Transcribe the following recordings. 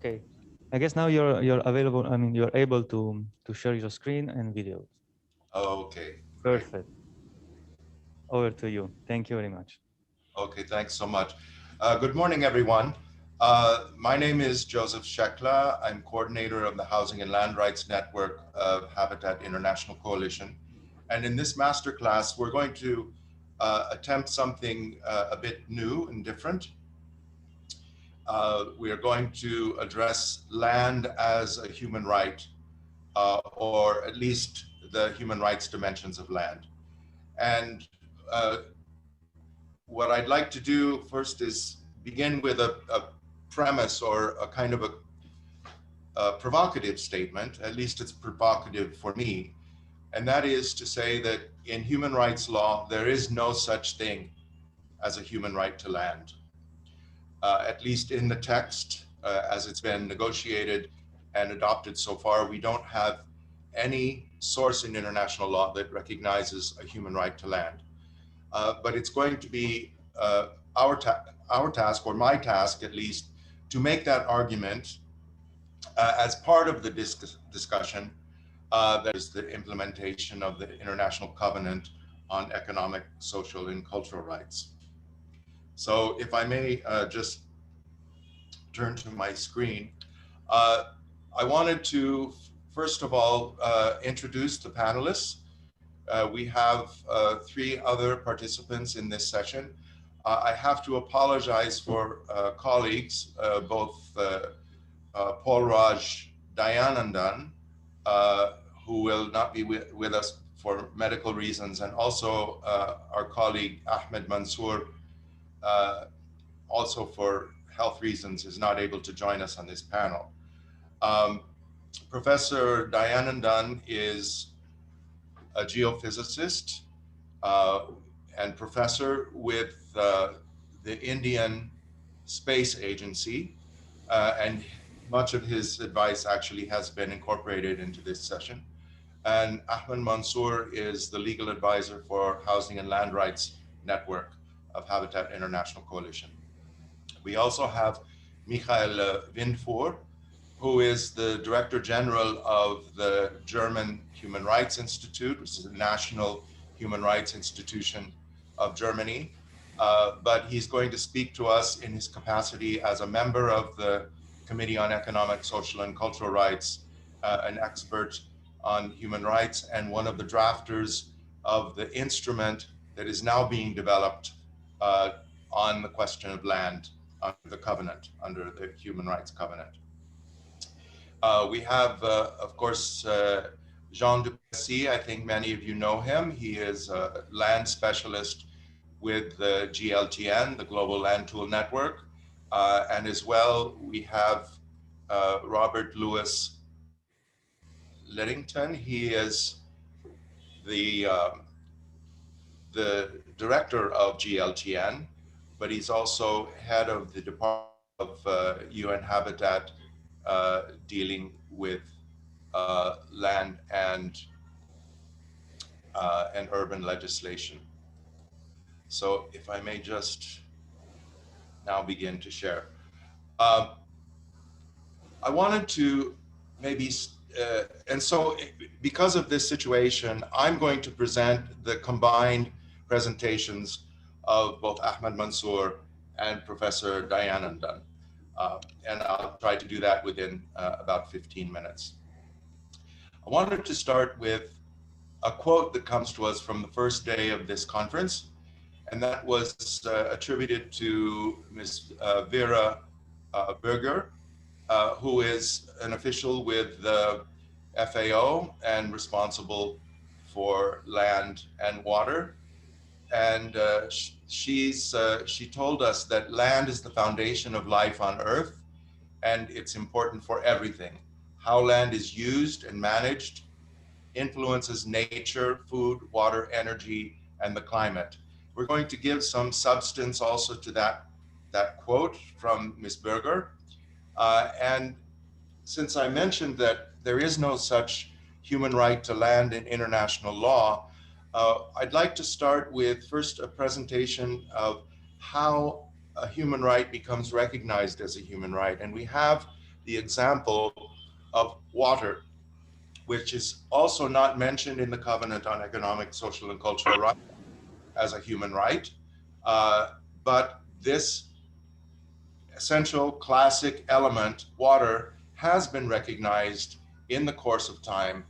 Okay. I guess now you're available. I mean, you're able to share your screen and videos. Okay, great. Perfect. Over to you. Thank you very much. Okay, thanks so much. Good morning, everyone. My name is Joseph Shekla. I'm coordinator of the Housing and Land Rights Network of Habitat International Coalition. And in this masterclass, we're going to attempt something a bit new and different. We are going to address land as a human right, or at least the human rights dimensions of land. And what I'd like to do first is begin with a premise or a kind of a provocative statement. At least it's provocative for me. And that is to say that in human rights law, there is no such thing as a human right to land. At least in the text, as it's been negotiated and adopted so far, we don't have any source in international law that recognizes a human right to land. But it's going to be our task, or my task at least, to make that argument as part of the discussion that is the implementation of the International Covenant on Economic, Social, and Cultural Rights. So if I may just turn to my screen, I wanted to, first of all, introduce the panelists. We have three other participants in this session. I have to apologize for colleagues, both Paul Raj Dayanandan, who will not be with us for medical reasons, and also our colleague Ahmed Mansour, also for health reasons, is not able to join us on this panel. Professor Dayanandan is a geophysicist and professor with the Indian Space Agency, and much of his advice actually has been incorporated into this session. And Ahmed Mansour is the legal advisor for Housing and Land Rights Network of Habitat International Coalition. We also have Michael Windfuhr, who is the Director General of the German Human Rights Institute, which is a national human rights institution of Germany. But he's going to speak to us in his capacity as a member of the Committee on Economic, Social, and Cultural Rights, an expert on human rights, and one of the drafters of the instrument that is now being developed on the question of land under the covenant, under the Human Rights Covenant. We have, of course, Jean Duplessis. I think many of you know him. He is a land specialist with the GLTN, the Global Land Tool Network. And as well, we have Robert Louis Liddington. He is the director of GLTN, but he's also head of the Department of UN Habitat dealing with land and urban legislation. So if I may just now begin to share. I wanted to maybe, and so because of this situation, I'm going to present the combined presentations of both Ahmed Mansour and Professor Dayanandan. And I'll try to do that within about 15 minutes. I wanted to start with a quote that comes to us from the first day of this conference, and that was attributed to Ms. Vera Berger, who is an official with the FAO and responsible for land and water. And she told us that land is the foundation of life on Earth, and it's important for everything. How land is used and managed influences nature, food, water, energy, and the climate. We're going to give some substance also to that quote from Ms. Berger. And since I mentioned that there is no such human right to land in international law, I'd like to start with first a presentation of how a human right becomes recognized as a human right. And we have the example of water, which is also not mentioned in the Covenant on Economic, Social, and Cultural Rights as a human right. But this essential classic element, water, has been recognized in the course of time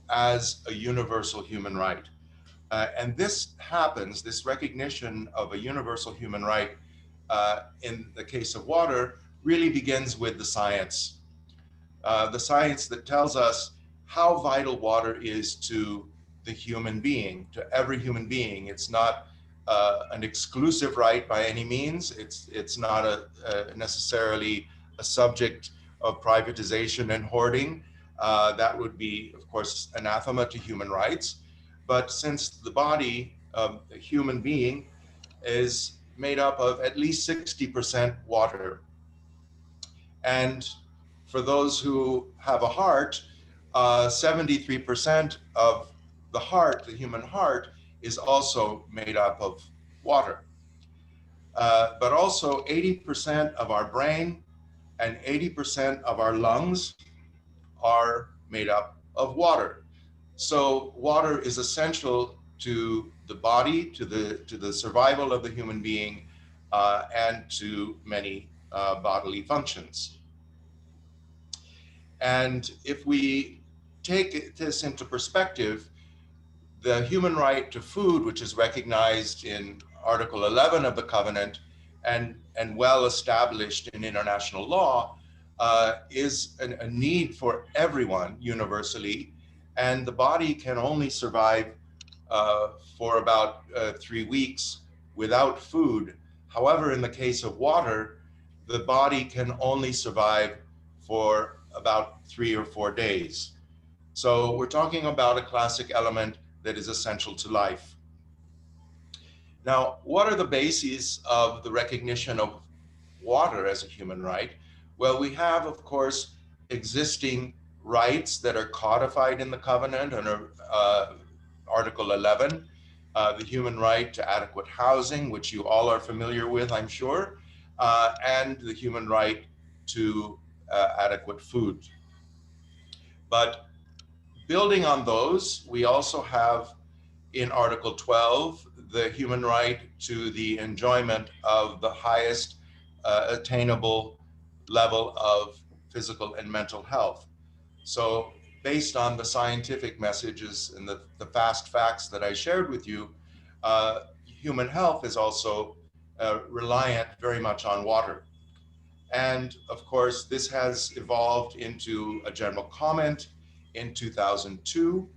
as a universal human right. And this happens, this recognition of a universal human right in the case of water really begins with the science that tells us how vital water is to the human being, to every human being. It's not an exclusive right by any means. It's not necessarily a subject of privatization and hoarding. That would be, of course, anathema to human rights. But since the body of a human being is made up of at least 60% water, and for those who have a heart, 73% of the heart, the human heart, is also made up of water. But also 80% of our brain and 80% of our lungs are made up of water. So water is essential to the body, to the survival of the human being, and to many bodily functions. And if we take this into perspective, the human right to food, which is recognized in Article 11 of the Covenant and well established in international law, is a need for everyone universally. And the body can only survive for about 3 weeks without food. However, in the case of water, the body can only survive for about 3 or 4 days. So we're talking about a classic element that is essential to life. Now, what are the bases of the recognition of water as a human right? Well, we have, of course, existing rights that are codified in the covenant under Article 11, the human right to adequate housing, which you all are familiar with, I'm sure, and the human right to adequate food. But building on those, we also have in Article 12 the human right to the enjoyment of the highest attainable level of physical and mental health. So based on the scientific messages and the fast facts that I shared with you, human health is also reliant very much on water. And of course, this has evolved into a general comment in 2002.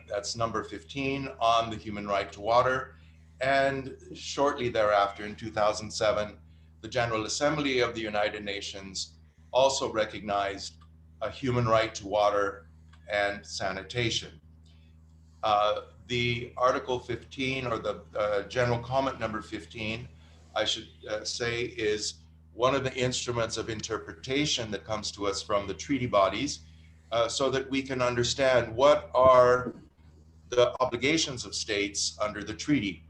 That's number 15 on the human right to water. And shortly thereafter, in 2007, the General Assembly of the United Nations also recognized a human right to water and sanitation. The Article 15, or the General Comment number 15, I should say, is one of the instruments of interpretation that comes to us from the treaty bodies, so that we can understand what are the obligations of states under the treaty.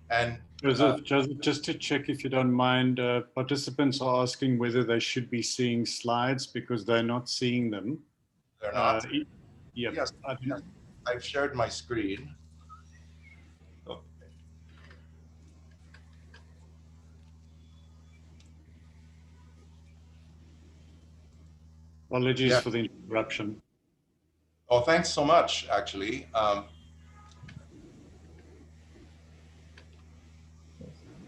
And Joseph, just to check if you don't mind, participants are asking whether they should be seeing slides because they're not seeing them. they're not. Yep. Yes, I've shared my screen. Okay. Apologies for the interruption. Oh, thanks so much, actually.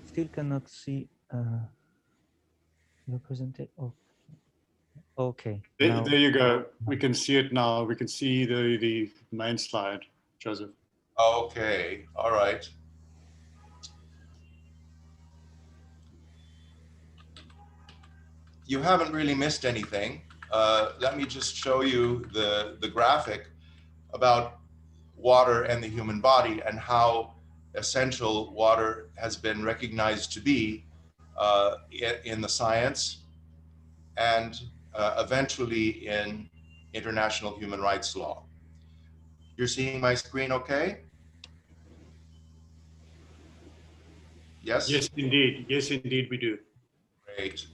Still cannot see your presentation. Oh. Okay. There you go. We can see it now. We can see the main slide, Joseph. Okay, all right. You haven't really missed anything. Let me just show you the graphic about water and the human body and how essential water has been recognized to be in the science and eventually in international human rights law. You're seeing my screen okay? Yes? Yes, indeed. Yes, indeed, we do. Great.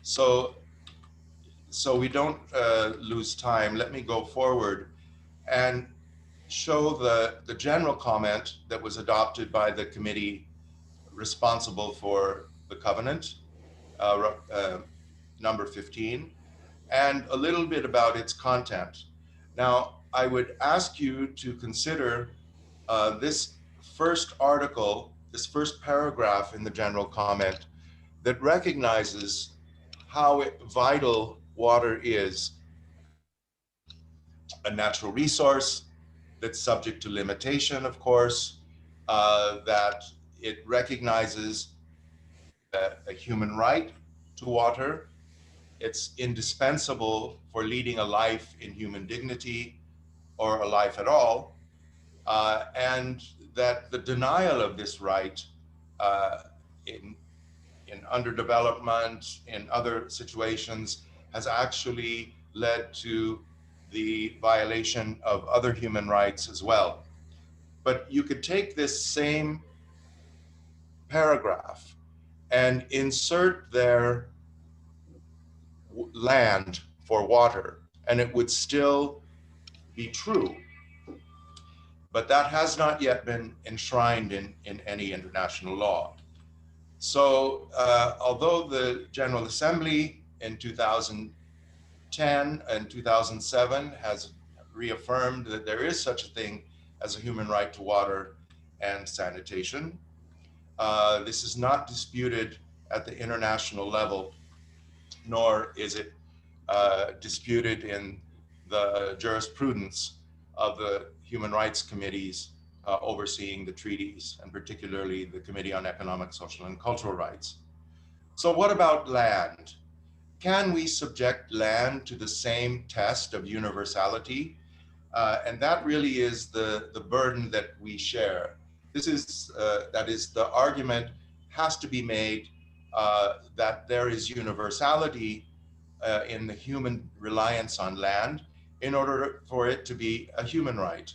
So, so we don't lose time, let me go forward and show the general comment that was adopted by the committee responsible for the covenant, number 15, and a little bit about its content. Now, I would ask you to consider this first article, this first paragraph in the general comment that recognizes how vital water is, a natural resource that's subject to limitation, of course, that it recognizes a human right to water. It's indispensable for leading a life in human dignity or a life at all, and that the denial of this right uh, in underdevelopment, in other situations, has actually led to the violation of other human rights as well. But you could take this same paragraph and insert their land for water, and it would still be true. But that has not yet been enshrined in any international law. So although the General Assembly in 2010 and 2007 has reaffirmed that there is such a thing as a human right to water and sanitation, this is not disputed at the international level, nor is it disputed in the jurisprudence of the human rights committees overseeing the treaties, and particularly the Committee on Economic, Social, and Cultural Rights. So what about land? Can we subject land to the same test of universality? And that really is the burden that we share. This is, that is, the argument has to be made that there is universality in the human reliance on land in order for it to be a human right.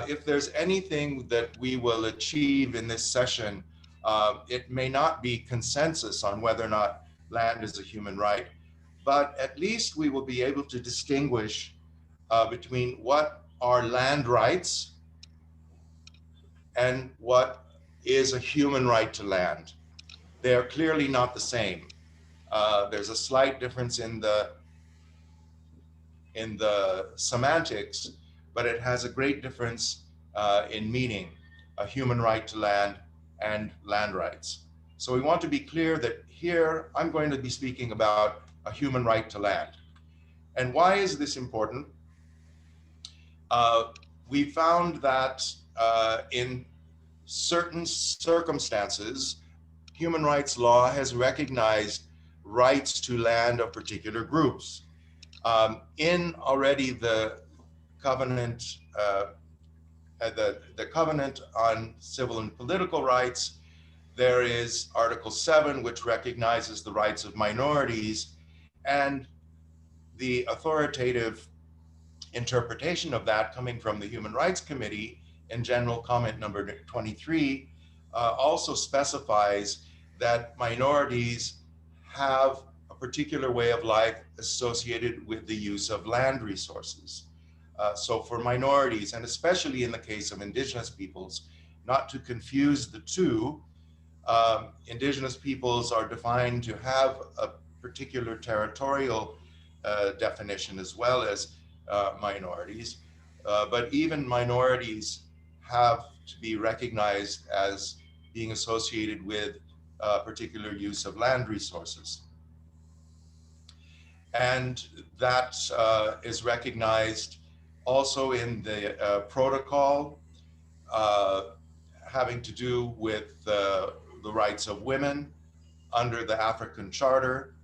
If there's anything that we will achieve in this session, it may not be consensus on whether or not land is a human right, but at least we will be able to distinguish between what are land rights and what is a human right to land. They are clearly not the same. There's a slight difference in the semantics, but it has a great difference in meaning, a human right to land and land rights. So we want to be clear that here I'm going to be speaking about a human right to land. And why is this important? We found that in certain circumstances, human rights law has recognized rights to land of particular groups. In already the covenant, the covenant on civil and political rights, there is Article 7, which recognizes the rights of minorities, and the authoritative interpretation of that coming from the Human Rights Committee in General Comment number 23 also specifies that minorities have a particular way of life associated with the use of land resources. So for minorities, and especially in the case of Indigenous peoples, not to confuse the two, Indigenous peoples are defined to have a particular territorial definition as well as minorities, but even minorities have to be recognized as being associated with particular use of land resources. And that is recognized also in the protocol having to do with the rights of women under the African Charter,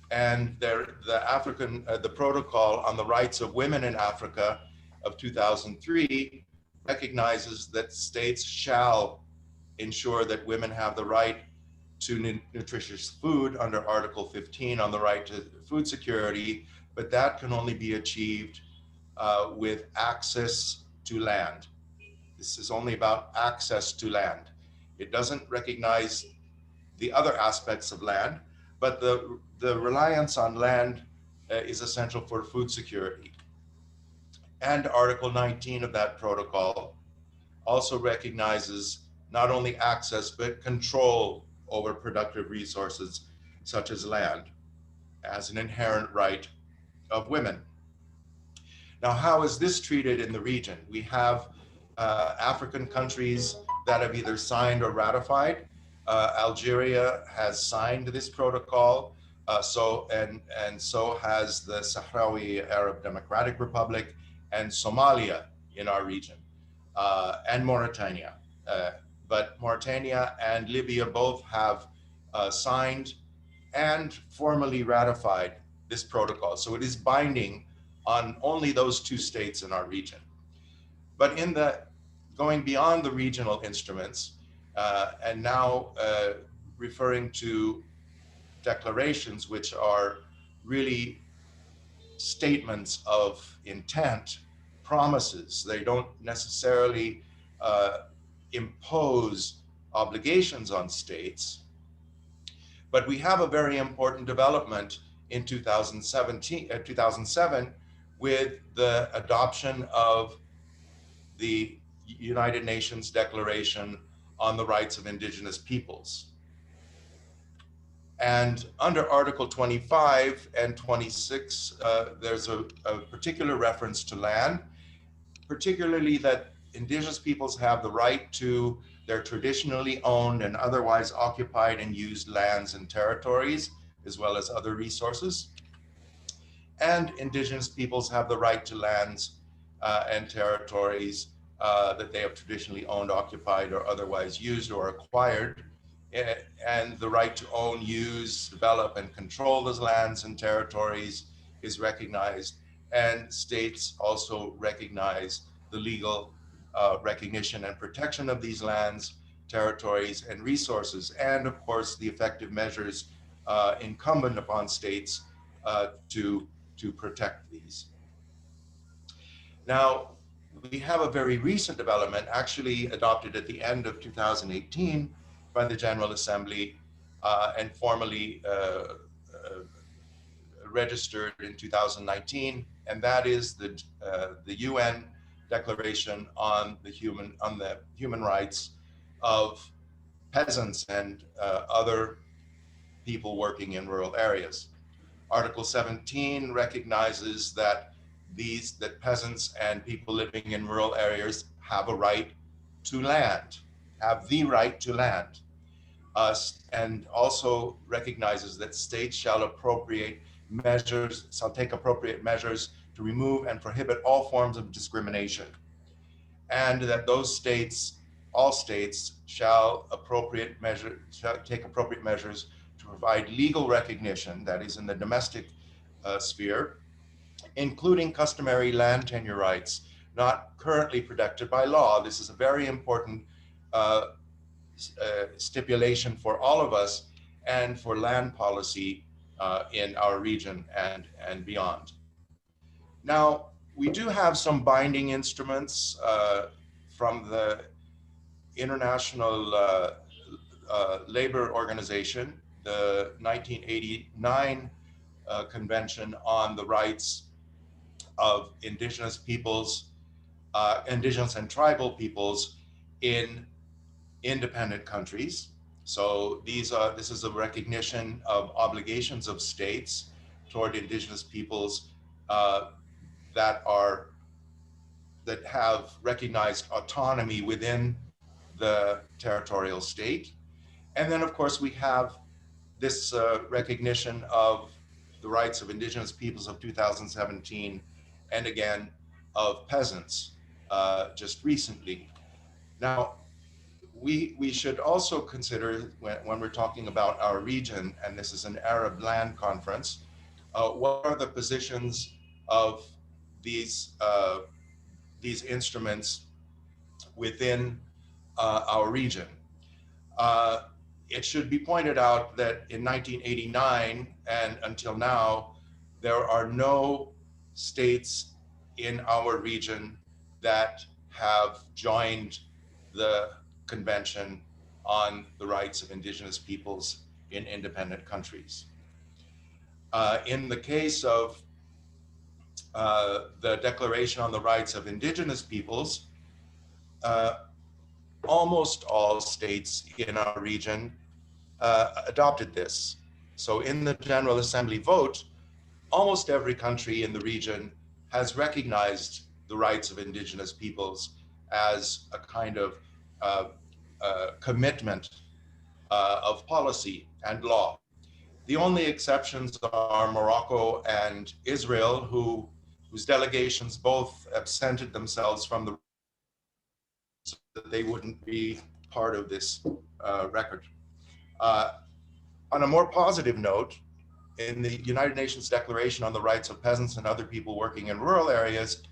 and the protocol on the rights of women in Africa of 2003 recognizes that states shall ensure that women have the right to nutritious food under Article 15 on the right to food security, but that can only be achieved with access to land. This is only about access to land. It doesn't recognize the other aspects of land, but the reliance on land is essential for food security. And Article 19 of that protocol also recognizes not only access, but control over productive resources such as land as an inherent right of women. Now, how is this treated in the region? We have African countries that have either signed or ratified. Algeria has signed this protocol, so has the Sahrawi Arab Democratic Republic and Somalia in our region, and Mauritania. But Mauritania and Libya both have signed and formally ratified this protocol. So it is binding on only those two states in our region. But in the going beyond the regional instruments, and now referring to declarations, which are really statements of intent, promises. They don't necessarily impose obligations on states. But we have a very important development in 2007 with the adoption of the United Nations Declaration on the Rights of Indigenous Peoples. And under Article 25 and 26, there's a particular reference to land, particularly that Indigenous peoples have the right to their traditionally owned and otherwise occupied and used lands and territories, as well as other resources. And Indigenous peoples have the right to lands and territories that they have traditionally owned, occupied, or otherwise used or acquired, and the right to own, use, develop, and control those lands and territories is recognized. And states also recognize the legal recognition and protection of these lands, territories, and resources, and of course the effective measures incumbent upon states to protect these. Now, we have a very recent development, actually adopted at the end of 2018 by the General Assembly and formally registered in 2019, and that is the UN Declaration on the human rights of peasants and other people working in rural areas. Article 17 recognizes that peasants and people living in rural areas have a right to land, have the right to land, and also recognizes that states shall take appropriate measures to remove and prohibit all forms of discrimination, and that all states shall take appropriate measures to provide legal recognition, that is in the domestic sphere, including customary land tenure rights, not currently protected by law. This is a very important stipulation for all of us and for land policy in our region and beyond. Now, we do have some binding instruments from the International Labor Organization, the 1989 Convention on the Rights of Indigenous Peoples, Indigenous and Tribal Peoples in independent countries. So this is a recognition of obligations of states toward Indigenous peoples that have recognized autonomy within the territorial state. And then, of course, we have this recognition of the rights of Indigenous peoples of 2017, and again of peasants just recently. Now, we should also consider when we're talking about our region, and this is an Arab land conference, what are the positions of these instruments within our region? It should be pointed out that in 1989 and until now, there are no states in our region that have joined the Convention on the Rights of Indigenous Peoples in independent countries. In the case of the Declaration on the Rights of Indigenous Peoples, almost all states in our region adopted this. So in the General Assembly vote, almost every country in the region has recognized the rights of Indigenous peoples as a kind of commitment of policy and law. The only exceptions are Morocco and Israel, whose delegations both absented themselves from the so that they wouldn't be part of this record. On a more positive note, in the United Nations Declaration on the Rights of Peasants and Other People Working in Rural Areas,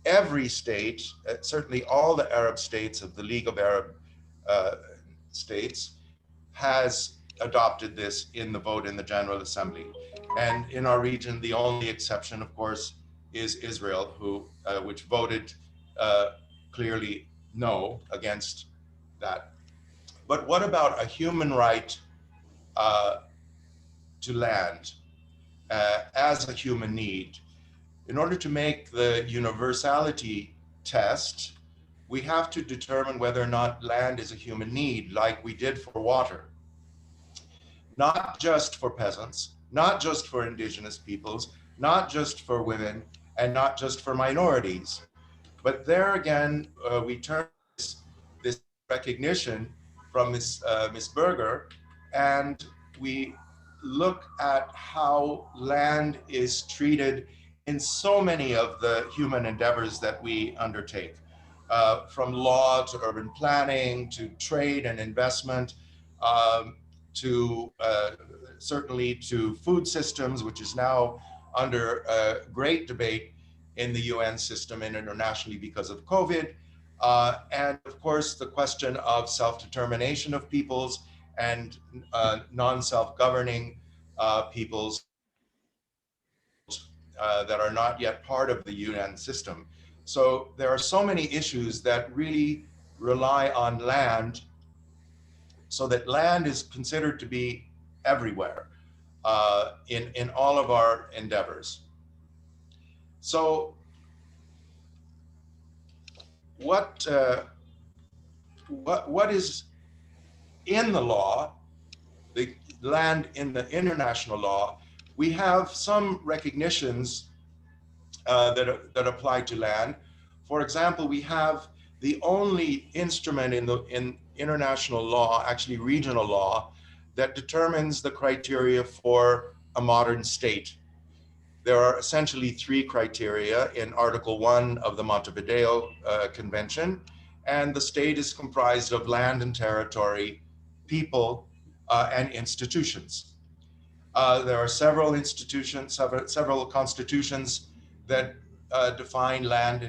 every state, certainly all the Arab states of the League of Arab States, has adopted this in the vote in the General Assembly. And in our region, the only exception, of course, is Israel, which voted clearly no against that. But what about a human right to land as a human need? In order to make the universality test, we have to determine whether or not land is a human need, like we did for water. Not just for peasants, not just for indigenous peoples, not just for women, and not just for minorities. But there again, we turn this recognition from Ms. Berger, and we look at how land is treated in so many of the human endeavors that we undertake, from law to urban planning, to trade and investment, to certainly to food systems, which is now under great debate in the UN system and internationally because of COVID. And of course, the question of self-determination of peoples and non-self-governing peoples that are not yet part of the UN system. So there are so many issues that really rely on land, so that land is considered to be everywhere in all of our endeavors. So what is in the law, the land in the international law? We have some recognitions that apply to land. For example, we have the only instrument in international law, actually regional law, that determines the criteria for a modern state. There are essentially three criteria in Article 1 of the Montevideo Convention, and the state is comprised of land and territory, people, and institutions. There are several institutions, several constitutions that define land